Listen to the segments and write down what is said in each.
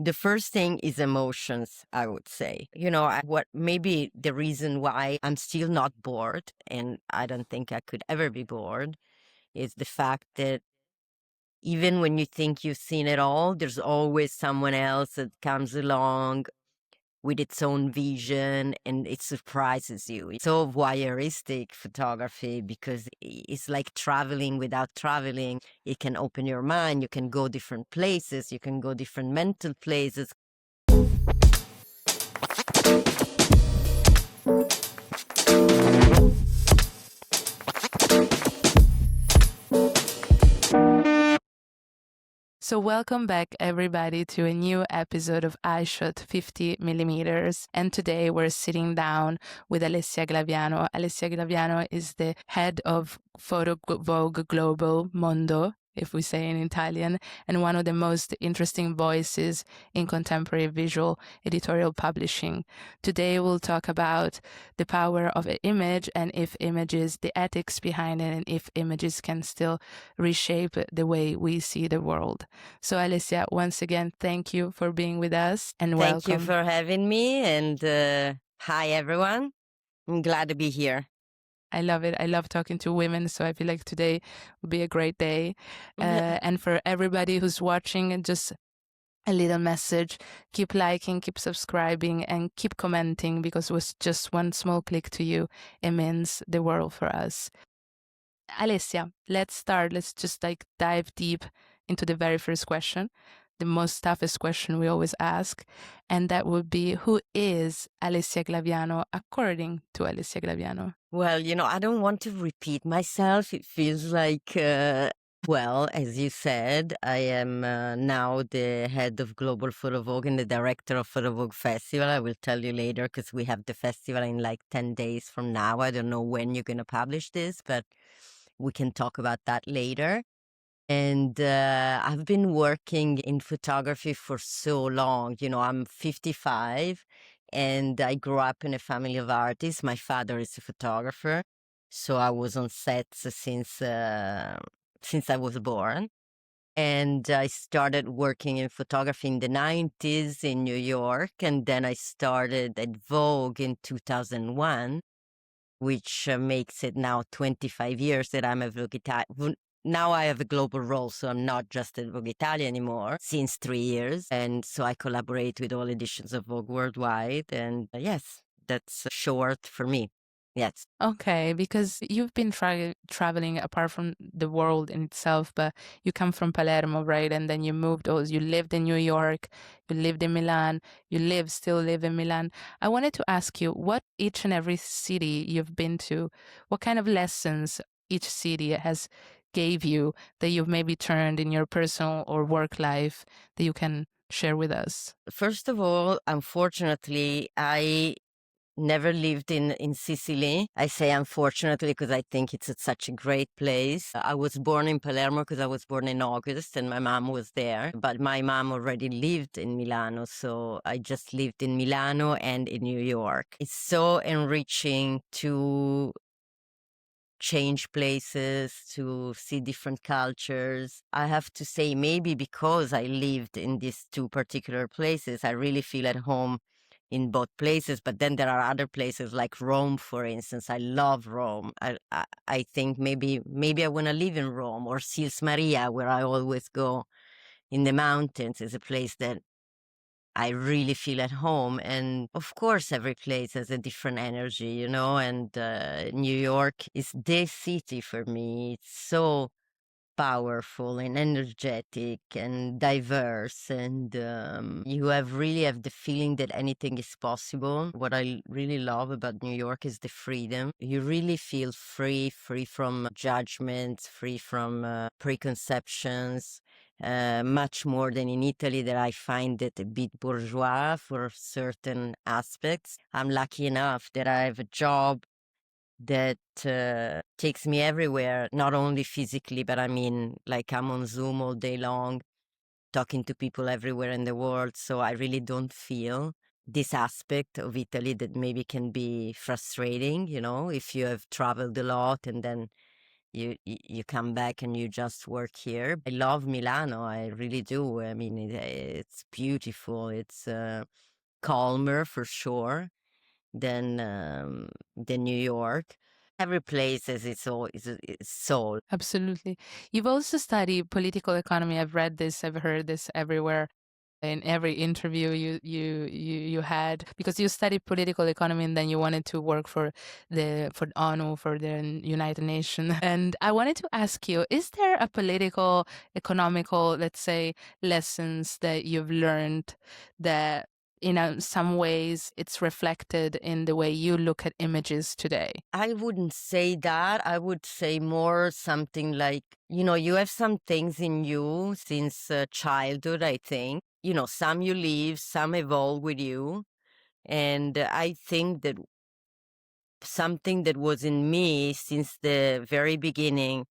The first thing is emotions, I would say. What maybe the reason why I'm still not bored, and I don't think I could ever be bored, is the fact that even when you think you've seen it all, there's always someone else that comes along with its own vision and it surprises you. It's so voyeuristic photography because it's like traveling without traveling. It can open your mind. You can go different places. You can go different mental places. So welcome back everybody to a new episode of Eyeshot 50mm. And today we're sitting down with Alessia Glaviano. Alessia Glaviano is the head of PhotoVogue Global Mondo, if we say in Italian, and one of the most interesting voices in contemporary visual editorial publishing. Today we'll talk about the power of an image and if images, the ethics behind it, and if images can still reshape the way we see the world. So Alessia, once again, thank you for being with us and welcome. Thank you for having me, and hi everyone. I'm glad to be here. I love it. I love talking to women, so I feel like today will be a great day. And for everybody who's watching, just a little message: keep liking, keep subscribing, and keep commenting, because it was just one small click to you. It means the world for us. Alessia, let's start. Let's just dive deep into the very first question, the most toughest question we always ask, and that would be, who is Alessia Glaviano according to Alessia Glaviano? Well, I don't want to repeat myself. It feels like, well, as you said, I am now the head of Global PhotoVogue and the director of PhotoVogue Festival. I will tell you later because we have the festival in like 10 days from now. I don't know when you're going to publish this, but we can talk about that later. And I've been working in photography for so long. I'm 55 and I grew up in a family of artists. My father is a photographer, so I was on sets since I was born. And I started working in photography in the 90s in New York. And then I started at Vogue in 2001, which makes it now 25 years that I'm a Vogue Italia. Now I have a global role, so I'm not just at Vogue Italia anymore since 3 years. And so I collaborate with all editions of Vogue worldwide. And yes, that's short for me. Yes. Okay, because you've been traveling apart from the world in itself, but you come from Palermo, right? And then you moved, or you lived in New York, you lived in Milan, still live in Milan. I wanted to ask you, what each and every city you've been to, what kind of lessons each city has gave you that you've maybe turned in your personal or work life that you can share with us? First of all, unfortunately, I never lived in Sicily. I say unfortunately because I think it's such a great place. I was born in Palermo because I was born in August and my mom was there. But my mom already lived in Milano, so I just lived in Milano and in New York. It's so enriching to change places, to see different cultures. I have to say, maybe because I lived in these two particular places, I really feel at home in both places. But then there are other places like Rome, for instance. I love Rome. I think maybe I want to live in Rome, or Sils Maria, where I always go in the mountains, is a place that I really feel at home. And of course, every place has a different energy, and New York is the city for me. It's so powerful and energetic and diverse. And you really have the feeling that anything is possible. What I really love about New York is the freedom. You really feel free from judgments, free from preconceptions. Much more than in Italy, that I find it a bit bourgeois for certain aspects. I'm lucky enough that I have a job that takes me everywhere, not only physically, but I mean, like I'm on Zoom all day long, talking to people everywhere in the world. So I really don't feel this aspect of Italy that maybe can be frustrating, if you have traveled a lot and then you come back and you just work here. I love Milano, I really do. I mean, it's beautiful. It's calmer for sure than New York. Every place has its soul. Absolutely. You've also studied political economy. I've read this, I've heard this everywhere in every interview you had, because you studied political economy and then you wanted to work for ONU, for the United Nations. And I wanted to ask you, is there a political, economical, let's say, lessons that you've learned that in some ways it's reflected in the way you look at images today? I wouldn't say that. I would say more something like, you have some things in you since childhood, I think. Some you leave, some evolve with you. And I think that something that was in me since the very beginning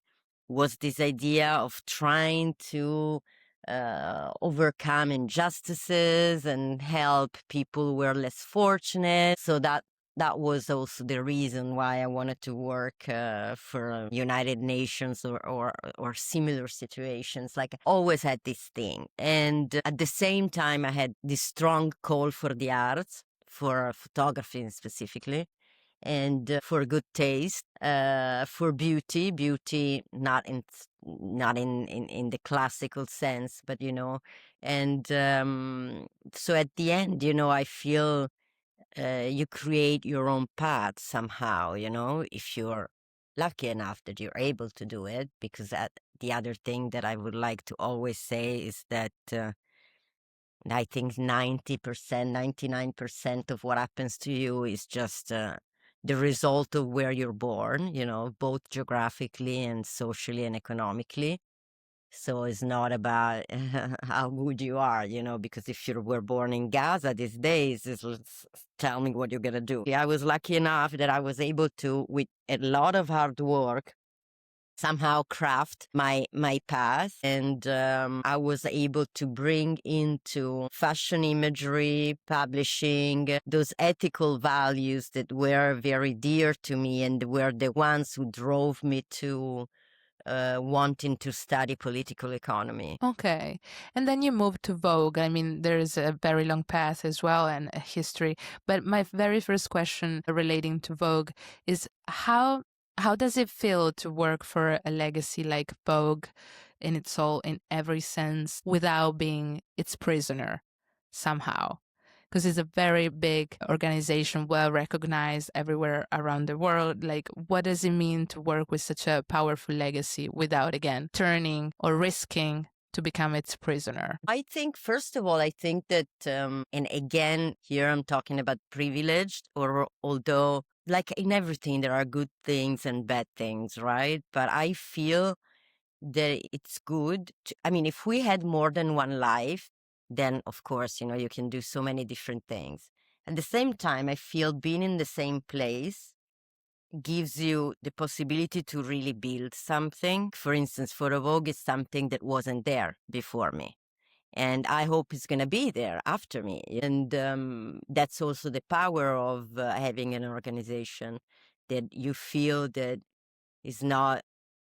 was this idea of trying to overcome injustices and help people who were less fortunate. So that was also the reason why I wanted to work for United Nations or similar situations. Like, I always had this thing, and at the same time, I had this strong call for the arts, for photography specifically, and for good taste, for beauty, not in the classical sense, but and so at the end, I feel you create your own path somehow, if you're lucky enough that you're able to do it. Because the other thing that I would like to always say is that I think 90%, 99% of what happens to you is just the result of where you're born, both geographically and socially and economically. So it's not about how good you are, because if you were born in Gaza these days, tell me what you're going to do. I was lucky enough that I was able to, with a lot of hard work, somehow craft my path, and I was able to bring into fashion imagery, publishing, those ethical values that were very dear to me and were the ones who drove me to wanting to study political economy. Okay. And then you moved to Vogue. I mean, there's a very long path as well and a history. But my very first question relating to Vogue is how does it feel to work for a legacy like Vogue in its soul, in every sense, without being its prisoner somehow? Because it's a very big organization, well recognized everywhere around the world. Like, what does it mean to work with such a powerful legacy without, again, turning or risking to become its prisoner? I think, first of all, I think that, and again, here I'm talking about privileged, or although, like in everything, there are good things and bad things, right? But I feel that it's good. I mean, if we had more than one life, then of course, you can do so many different things. At the same time, I feel being in the same place gives you the possibility to really build something. For instance, PhotoVogue is something that wasn't there before me, and I hope it's going to be there after me. And that's also the power of having an organization that you feel that is not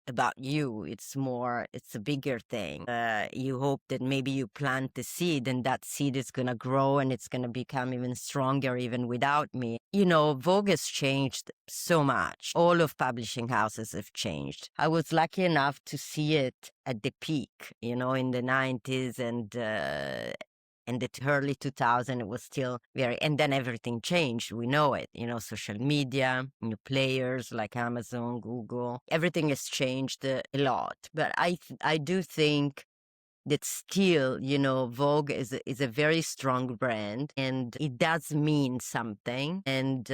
about you. It's a bigger thing. You hope that maybe you plant the seed and that seed is going to grow and it's going to become even stronger even without me. Vogue has changed so much. All of publishing houses have changed. I was lucky enough to see it at the peak, in the 90s and the early 2000s. It was still and then everything changed. We know it, social media, new players like Amazon, Google, everything has changed a lot. But I do think that still, Vogue is a very strong brand, and it does mean something. And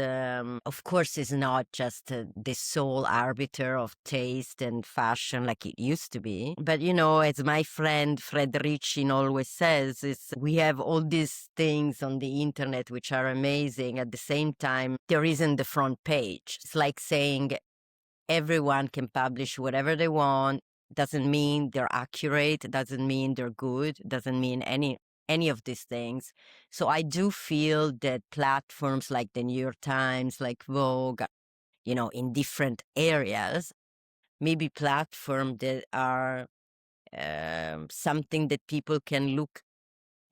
of course, it's not just the sole arbiter of taste and fashion like it used to be. But, as my friend Fred Richin always says, we have all these things on the internet which are amazing. At the same time, there isn't the front page. It's like saying everyone can publish whatever they want. Doesn't mean they're accurate, doesn't mean they're good, doesn't mean any of these things. So I do feel that platforms like the New York Times, like Vogue, in different areas maybe platforms that are something that people can look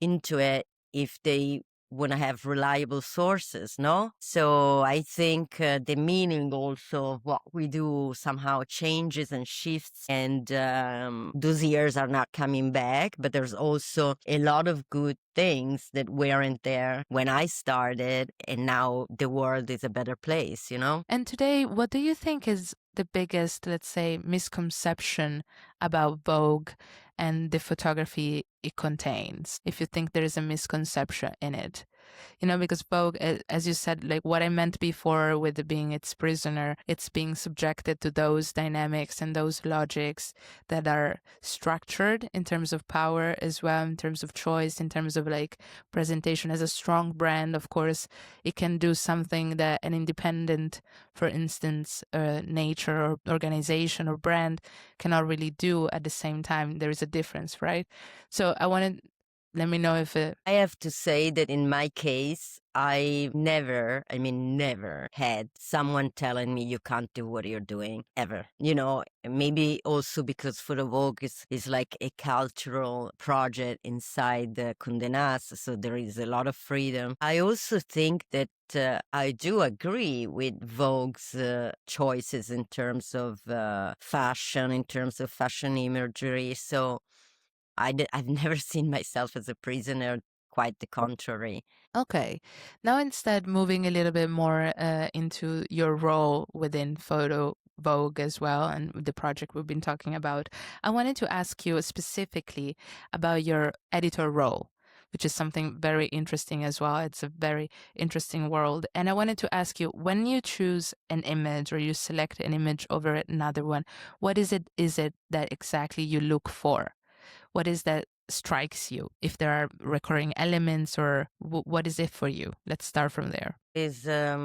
into it if they want to have reliable sources, no? So I think the meaning also of what we do somehow changes and shifts, and those years are not coming back, but there's also a lot of good things that weren't there when I started, and now the world is a better place, you know? And today, what do you think is the biggest, let's say, misconception about Vogue and the photography it contains? If you think there is a misconception in it, because Vogue, as you said, like what I meant before with it being its prisoner, it's being subjected to those dynamics and those logics that are structured in terms of power as well, in terms of choice, in terms of like presentation. As a strong brand, of course, it can do something that an independent, for instance, nature or organization or brand cannot really do at the same time. There is a difference, right? So let me know if it... I have to say that in my case, I never had someone telling me you can't do what you're doing, ever. Maybe also because PhotoVogue is like a cultural project inside the Condé Nast, so there is a lot of freedom. I also think that I do agree with Vogue's choices in terms of fashion, in terms of fashion imagery. So I've never seen myself as a prisoner, quite the contrary. Okay. Now, instead, moving a little bit more into your role within PhotoVogue as well, and the project we've been talking about, I wanted to ask you specifically about your editor role, which is something very interesting as well. It's a very interesting world. And I wanted to ask you, when you choose an image or you select an image over another one, what is it that exactly you look for? What is that strikes you? If there are recurring elements, or what is it for you? Let's start from there. Is a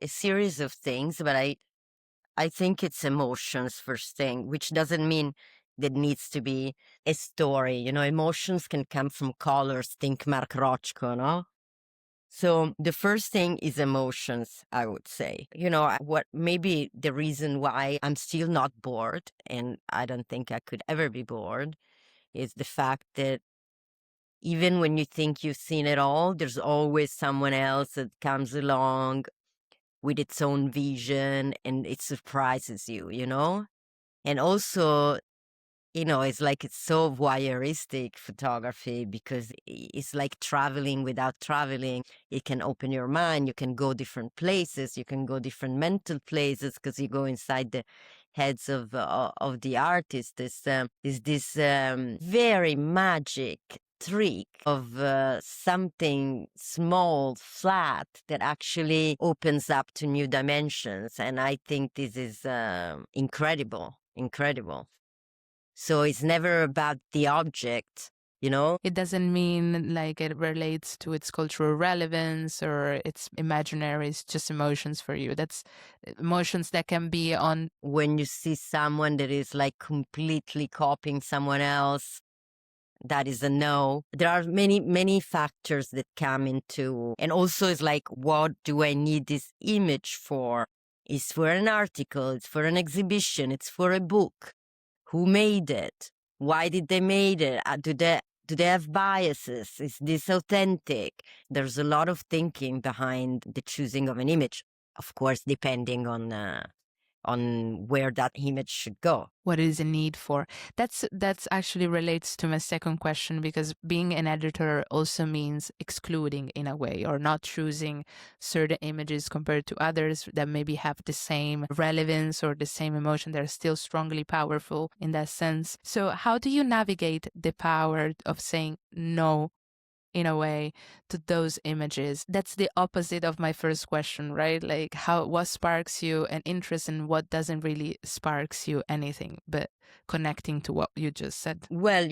series of things, but I think it's emotions first thing, which doesn't mean that needs to be a story. Emotions can come from colors. Think Mark Rothko, no? So the first thing is emotions, I would say. What maybe the reason why I'm still not bored, and I don't think I could ever be bored, is the fact that even when you think you've seen it all, there's always someone else that comes along with its own vision and it surprises you. And also, it's so voyeuristic photography because it's like traveling without traveling. It can open your mind. You can go different places. You can go different mental places because you go inside the heads of the artist. Is this very magic trick of something small, flat, that actually opens up to new dimensions. And I think this is incredible. So it's never about the object, It doesn't mean like it relates to its cultural relevance or its imaginary. It's just emotions for you. That's emotions that can be on. When you see someone that is like completely copying someone else, that is a no. There are many, many factors that come into, and also it's like, what do I need this image for? It's for an article, it's for an exhibition, it's for a book. Who made it? Why did they made it? Do they have biases? Is this authentic? There's a lot of thinking behind the choosing of an image, of course, depending on where that image should go. What is a need for? That's actually relates to my second question, because being an editor also means excluding in a way, or not choosing certain images compared to others that maybe have the same relevance or the same emotion. They're still strongly powerful in that sense. So how do you navigate the power of saying no, in a way, to those images? That's the opposite of my first question, right? Like what sparks you an interest and what doesn't really sparks you anything. But connecting to what you just said? Well,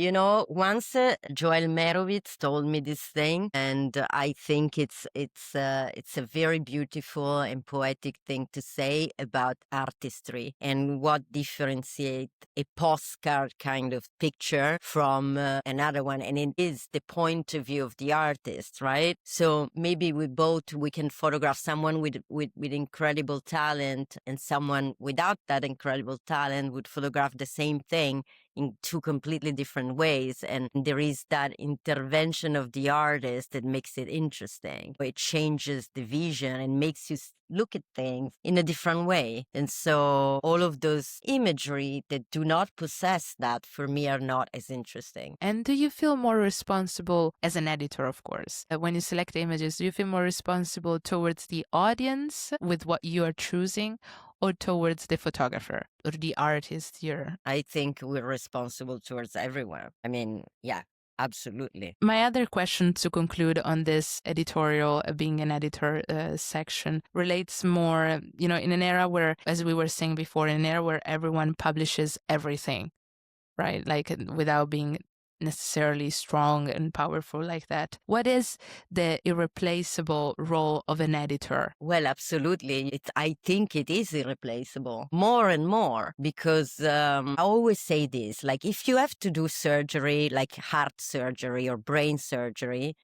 once Joel Merovitz told me this thing, and I think it's a very beautiful and poetic thing to say about artistry and what differentiate a postcard kind of picture from another one, and it is the point of view of the artist, right? So maybe we can photograph someone with incredible talent, and someone without that incredible talent would photograph the same thing in two completely different ways. And there is that intervention of the artist that makes it interesting. It changes the vision and makes you look at things in a different way. And so all of those imagery that do not possess that, for me, are not as interesting. And do you feel more responsible as an editor, of course? When you select images, do you feel more responsible towards the audience with what you are choosing, or towards the photographer or the artist here? I think we're responsible towards everyone. I mean, yeah, absolutely. My other question to conclude on this editorial, being an editor section, relates more, in an era where, as we were saying before, in an era where everyone publishes everything, right? Like without being necessarily strong and powerful like that. What is the irreplaceable role of an editor? Well, absolutely. I think it is irreplaceable more and more, because I always say this, like, if you have to do surgery, like heart surgery or brain surgery,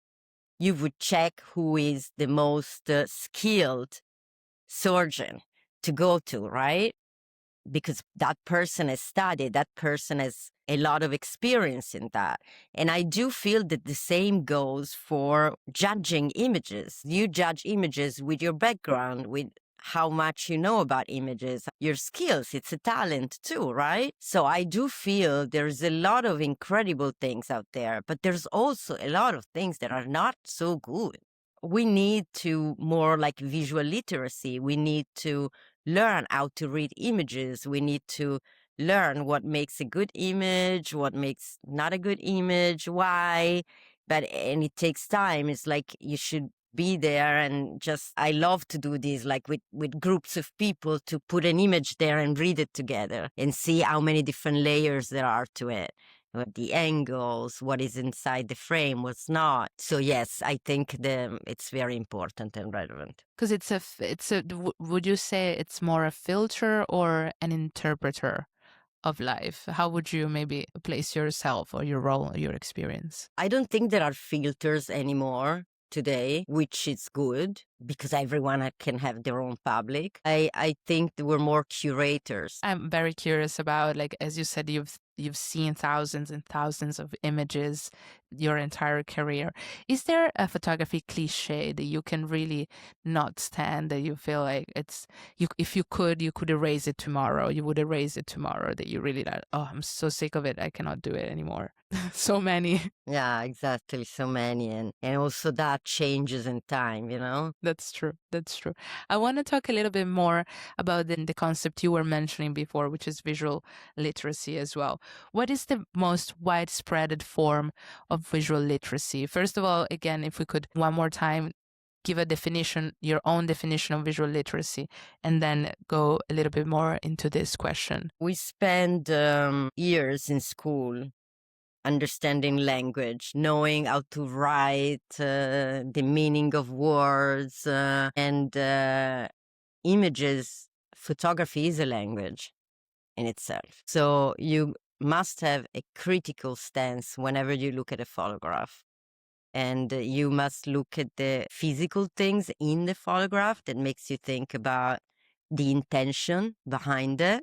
you would check who is the most skilled surgeon to go to, right? Because that person has studied, that person has a lot of experience in that. And I do feel that the same goes for judging images. You judge images with your background, with how much you know about images, your skills. It's a talent too, right? So I do feel there's a lot of incredible things out there, but there's also a lot of things that are not so good. We need to more like visual literacy. We need to learn how to read images. We need to learn what makes a good image, what makes not a good image, why. And it takes time. It's like you should be there and just, I love to do this, like with groups of people, to put an image there and read it together and see how many different layers there are to it. The angles, what is inside the frame, what's not. So yes, I think it's very important and relevant. Because would you say it's more a filter or an interpreter of life? How would you maybe place yourself or your role or your experience? I don't think there are filters anymore today, which is good because everyone can have their own public. I think we're more curators. I'm very curious about, like, as you said, you've seen thousands and thousands of images your entire career. Is there a photography cliche that you can really not stand, that you feel like if you could erase it tomorrow, you would erase it tomorrow, that you really like, oh, I'm so sick of it, I cannot do it anymore? So many. Yeah, exactly. So many. And also that changes in time, That's true. That's true. I want to talk a little bit more about the concept you were mentioning before, which is visual literacy as well. What is the most widespread form of visual literacy? First of all, again, if we could one more time give a definition, your own definition of visual literacy, and then go a little bit more into this question. We spend years in school understanding language, knowing how to write, the meaning of words, and images. Photography is a language in itself. So you must have a critical stance whenever you look at a photograph. And you must look at the physical things in the photograph that makes you think about the intention behind it,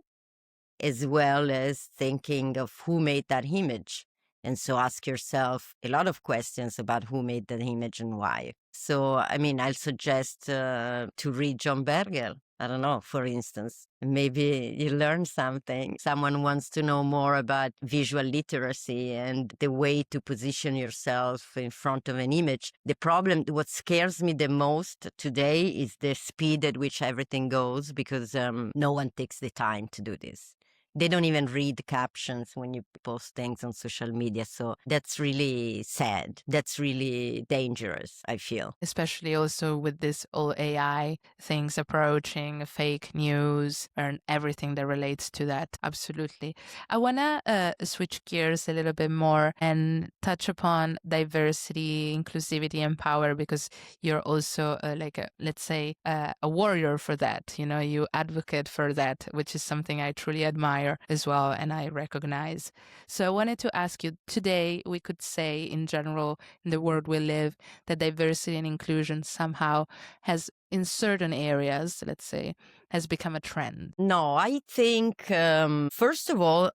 as well as thinking of who made that image. And so ask yourself a lot of questions about who made that image and why. So, I mean, I'll suggest to read John Berger. I don't know, for instance, maybe you learn something. Someone wants to know more about visual literacy and the way to position yourself in front of an image. The problem, what scares me the most today is the speed at which everything goes, because no one takes the time to do this. They don't even read the captions when you post things on social media. So that's really sad. That's really dangerous, I feel. Especially also with this all AI things approaching, fake news, and everything that relates to that. Absolutely. I want to switch gears a little bit more and touch upon diversity, inclusivity, and power, because you're also let's say, a warrior for that. You know, you advocate for that, which is something I truly admire as well and I recognize. So I wanted to ask you today, we could say in general, in the world we live, that diversity and inclusion somehow has, in certain areas, let's say, has become a trend. No, I think, first of all,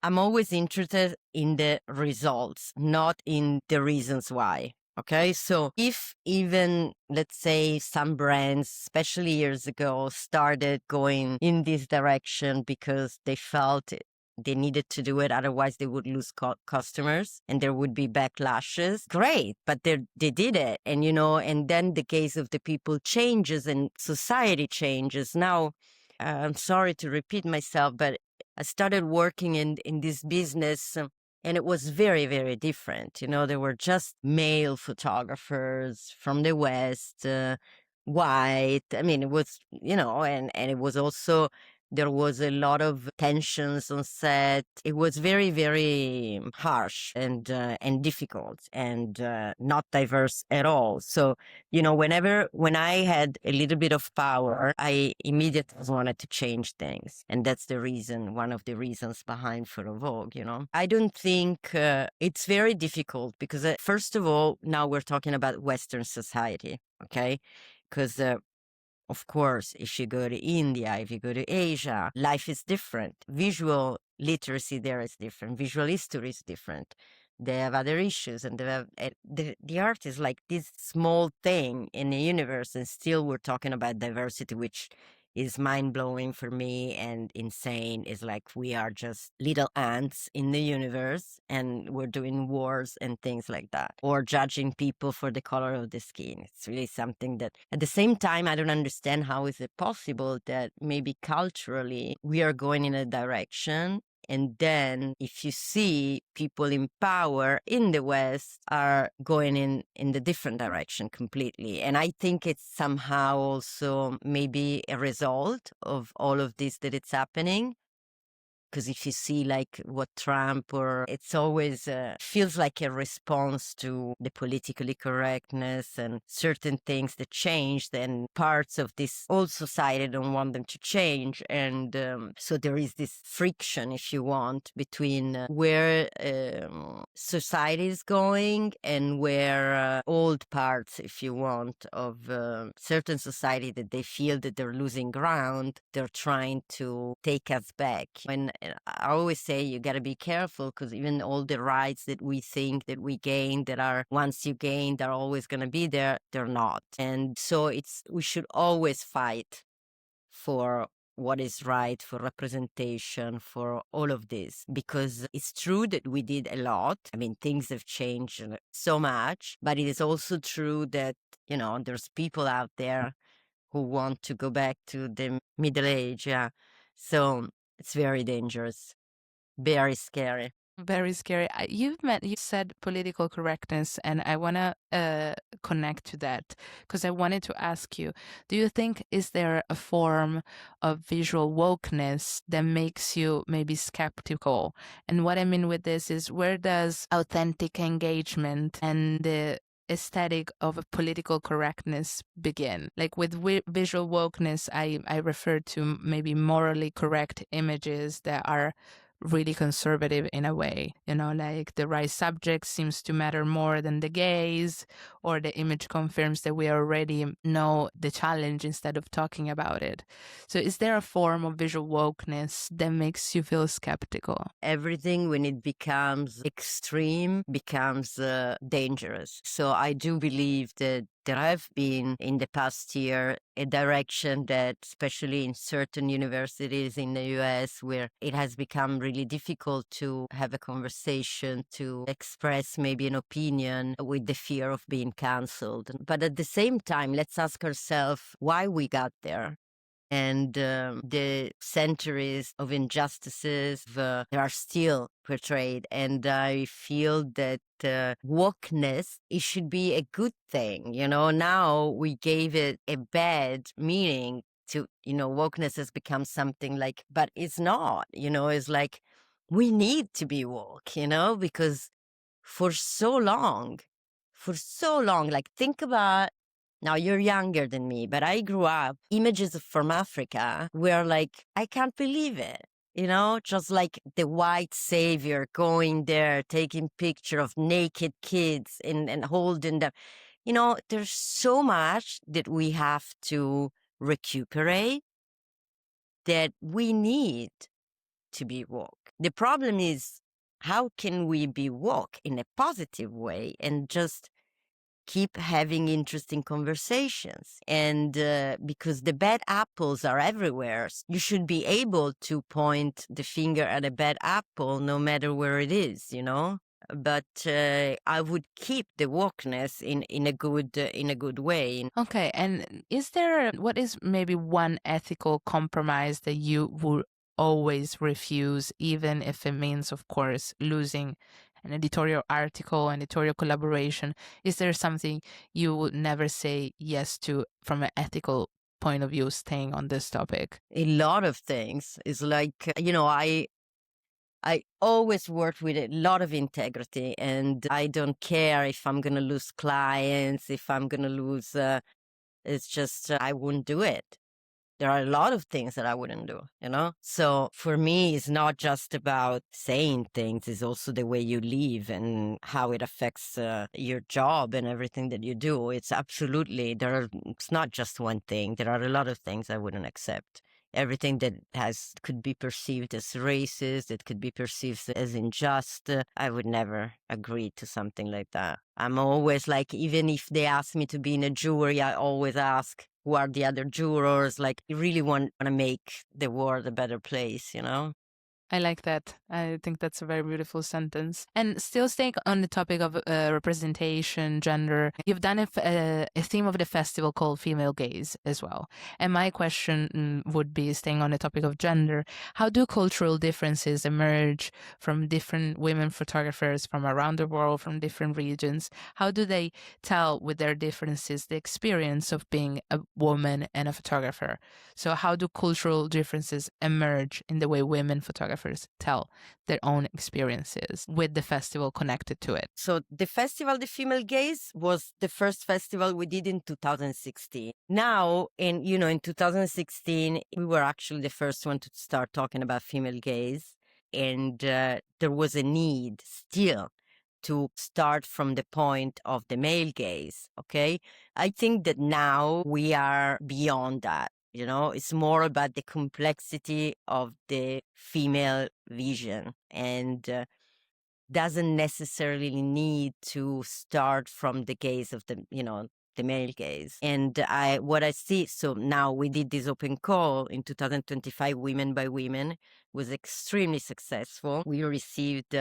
I'm always interested in the results, not in the reasons why. Okay. So if even, let's say, some brands, especially years ago, started going in this direction because they felt they needed to do it, otherwise they would lose customers and there would be backlashes. Great, but they did it. And, and then the case of the people changes and society changes. Now, I'm sorry to repeat myself, but I started working in this business, and it was very, very different. There were just male photographers from the West, white. I mean, it was, and it was also, there was a lot of tensions on set. It was very, very harsh and difficult and not diverse at all. So, when I had a little bit of power, I immediately wanted to change things. And that's one of the reasons behind PhotoVogue. I don't think it's very difficult because, first of all, now we're talking about Western society, okay? Because of course, if you go to India, if you go to Asia, life is different. Visual literacy there is different. Visual history is different. They have other issues, and they have the art is like this small thing in the universe, and still we're talking about diversity, which is mind-blowing for me and insane. Is like we are just little ants in the universe and we're doing wars and things like that, or judging people for the color of the skin. It's really something that, at the same time, I don't understand how is it possible that maybe culturally we are going in a direction, and then if you see people in power in the West are going in the different direction completely. And I think it's somehow also maybe a result of all of this that it's happening. Because if you see like what Trump, or it's always feels like a response to the politically correctness and certain things that changed, and parts of this old society don't want them to change. And so there is this friction, if you want, between where society is going and where old parts, if you want, of certain society that they feel that they're losing ground, they're trying to take us back. And I always say you got to be careful, because even all the rights that we think that we gain, that are once you gain, they're always going to be there, they're not. And so we should always fight for what is right, for representation, for all of this, because it's true that we did a lot. I mean, things have changed so much, but it is also true that, there's people out there who want to go back to the Middle Age. Yeah. So it's very dangerous, very scary. Very scary. You said political correctness, and I want to connect to that, because I wanted to ask you, do you think, is there a form of visual wokeness that makes you maybe skeptical? And what I mean with this is, where does authentic engagement and the aesthetic of a political correctness begin? Like with visual wokeness, I refer to maybe morally correct images that are really conservative in a way, like the right subject seems to matter more than the gaze, or the image confirms that we already know the challenge instead of talking about it. So is there a form of visual wokeness that makes you feel skeptical? Everything, when it becomes extreme, becomes dangerous. So I do believe that there have been in the past year a direction that, especially in certain universities in the US, where it has become really difficult to have a conversation, to express maybe an opinion with the fear of being canceled. But at the same time, let's ask ourselves why we got there. and the centuries of injustices they are still portrayed. And I feel that wokeness, it should be a good thing. Now we gave it a bad meaning to, wokeness has become something like, but it's not, it's like we need to be woke, because for so long, like think about, now you're younger than me, but I grew up, images from Africa were like, I can't believe it. Just like the white savior going there, taking picture of naked kids and holding them. There's so much that we have to recuperate, that we need to be woke. The problem is, how can we be woke in a positive way and just keep having interesting conversations? And because the bad apples are everywhere, you should be able to point the finger at a bad apple no matter where it is, But I would keep the wokeness in a good way. Okay, and what is maybe one ethical compromise that you would always refuse, even if it means, of course, losing an editorial article, an editorial collaboration? Is there something you would never say yes to from an ethical point of view, staying on this topic? A lot of things. It's like, I always work with a lot of integrity, and I don't care if I'm going to lose clients, if I'm going to lose, it's just, I wouldn't do it. There are a lot of things that I wouldn't do, So for me, it's not just about saying things, it's also the way you live and how it affects your job and everything that you do. It's not just one thing. There are a lot of things I wouldn't accept. Everything that could be perceived as racist, that could be perceived as unjust, I would never agree to something like that. I'm always like, even if they ask me to be in a jury, I always ask, who are the other jurors? Like, you really want to make the world a better place, I like that. I think that's a very beautiful sentence. And still staying on the topic of representation, gender, you've done a theme of the festival called Female Gaze as well. And my question would be, staying on the topic of gender, how do cultural differences emerge from different women photographers from around the world, from different regions? How do they tell with their differences the experience of being a woman and a photographer? So how do cultural differences emerge in the way women photographers tell their own experiences with the festival connected to it? So the festival, the Female Gaze, was the first festival we did in 2016. Now, in 2016, we were actually the first one to start talking about female gaze. And there was a need still to start from the point of the male gaze, okay? I think that now we are beyond that. It's more about the complexity of the female vision, and doesn't necessarily need to start from the gaze of the male gaze. And what I see, so now we did this open call in 2025, Women by Women, was extremely successful. We received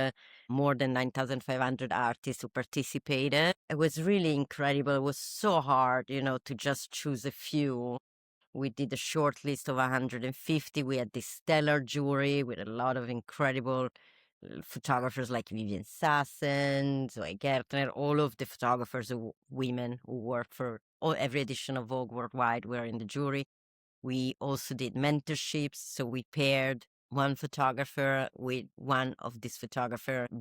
more than 9,500 artists who participated. It was really incredible. It was so hard, to just choose a few. We did a short list of 150. We had this stellar jury with a lot of incredible photographers like Vivian Sassen, Zoe Gertner, all of the photographers, women who work for every edition of Vogue worldwide were in the jury. We also did mentorships. So we paired one photographer with one of these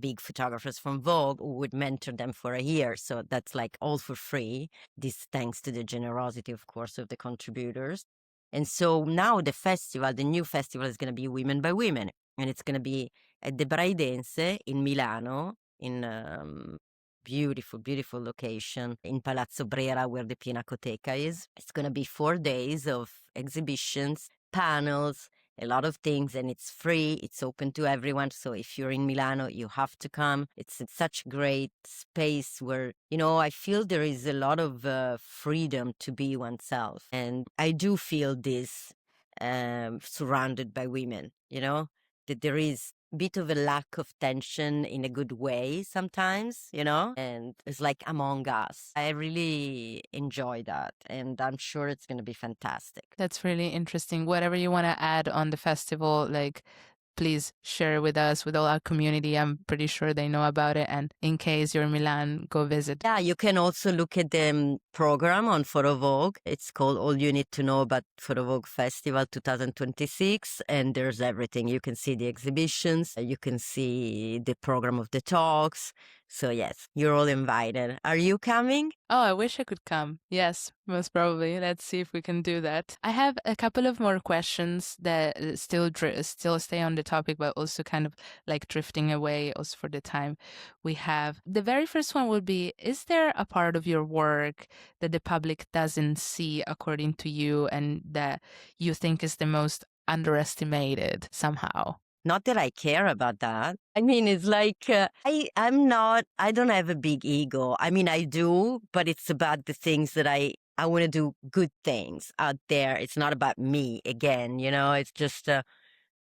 big photographers from Vogue, who would mentor them for a year. So that's like all for free. This thanks to the generosity, of course, of the contributors. And so now the new festival is going to be Women by Women. And it's going to be at the Braidense in Milano, in beautiful, beautiful location in Palazzo Brera, where the Pinacoteca is. It's going to be 4 days of exhibitions, panels, a lot of things, and it's free. It's open to everyone. So if you're in Milano, you have to come. It's such a great space where, I feel there is a lot of freedom to be oneself. And I do feel this surrounded by women, that there is bit of a lack of tension in a good way sometimes, and it's like Among Us. I really enjoy that, and I'm sure it's going to be fantastic. That's really interesting. Whatever you want to add on the festival, like, please share with us, with all our community. I'm pretty sure they know about it. And in case you're in Milan, go visit. Yeah, you can also look at the program on PhotoVogue. It's called All You Need to Know About PhotoVogue Festival 2026. And there's everything. You can see the exhibitions. You can see the program of the talks. So yes, you're all invited. Are you coming? Oh, I wish I could come. Yes, most probably. Let's see if we can do that. I have a couple of more questions that still stay on the topic, but also kind of like drifting away also for the time we have. The very first one would be, is there a part of your work that the public doesn't see according to you and that you think is the most underestimated somehow? Not that I care about that. I mean, it's like, I don't have a big ego. I mean, I do, but it's about the things that I want to do good things out there. It's not about me again, it's just,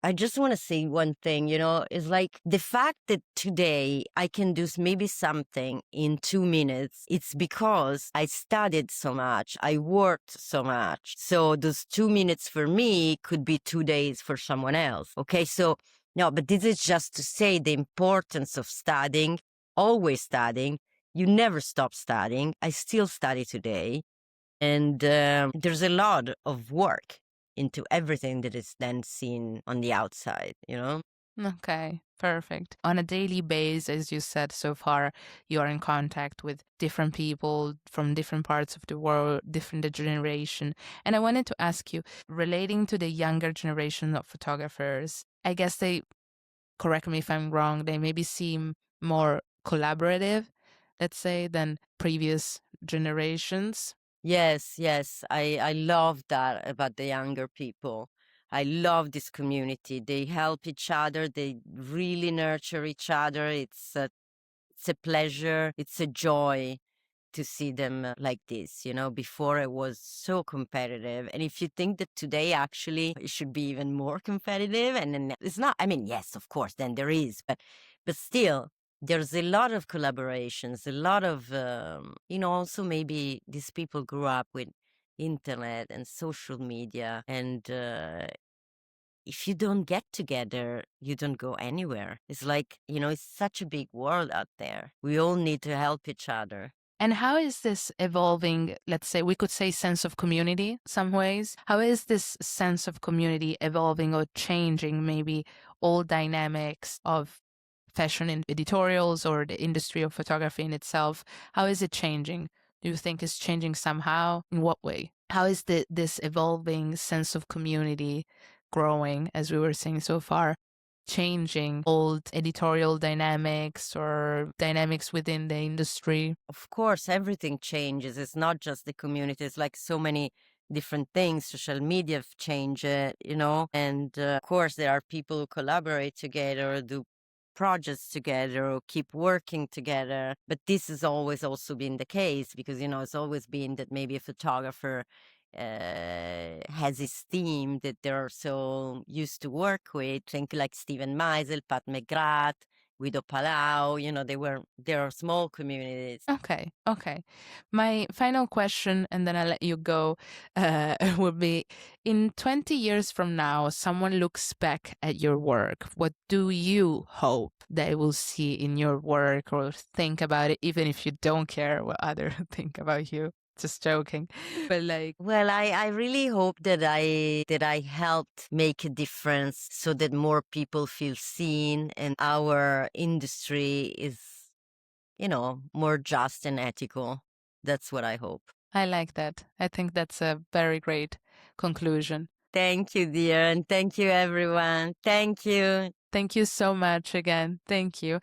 I just want to say one thing, is like the fact that today I can do maybe something in 2 minutes. It's because I studied so much. I worked so much. So those 2 minutes for me could be 2 days for someone else. Okay. So no, but this is just to say the importance of studying, always studying. You never stop studying. I still study today. And there's a lot of work into everything that is then seen on the outside, Okay, perfect. On a daily basis, as you said so far, you are in contact with different people from different parts of the world, different generation. And I wanted to ask you, relating to the younger generation of photographers, I guess they, correct me if I'm wrong, they maybe seem more collaborative, let's say, than previous generations. Yes, yes. I love that about the younger people. I love this community. They help each other. They really nurture each other. It's a pleasure. It's a joy to see them like this. Before it was so competitive. And if you think that today actually it should be even more competitive, and then it's not, I mean, yes, of course, then there is, but still, there's a lot of collaborations, a lot of, also maybe these people grew up with internet and social media. And if you don't get together, you don't go anywhere. It's like, it's such a big world out there. We all need to help each other. And how is this evolving? Let's say we could say sense of community some ways. How is this sense of community evolving or changing maybe all dynamics of fashion in editorials or the industry of photography in itself? How is it changing? Do you think it's changing somehow? In what way? How is this evolving sense of community growing, as we were saying so far, changing old editorial dynamics or dynamics within the industry? Of course, everything changes. It's not just the community. It's like so many different things. Social media have changed it, and of course, there are people who collaborate together, do projects together, or keep working together. But this has always also been the case because, it's always been that maybe a photographer has his team that they're so used to work with. Think like Steven Meisel, Pat McGrath, Guido Palau, there are small communities. Okay. My final question, and then I'll let you go, would be, in 20 years from now, someone looks back at your work. What do you hope they will see in your work or think about it, even if you don't care what others think about you? Just joking. But like, well, I really hope that I helped make a difference so that more people feel seen and our industry is, more just and ethical. That's what I hope. I like that. I think that's a very great conclusion. Thank you, dear, and thank you, everyone. Thank you. Thank you so much again. Thank you.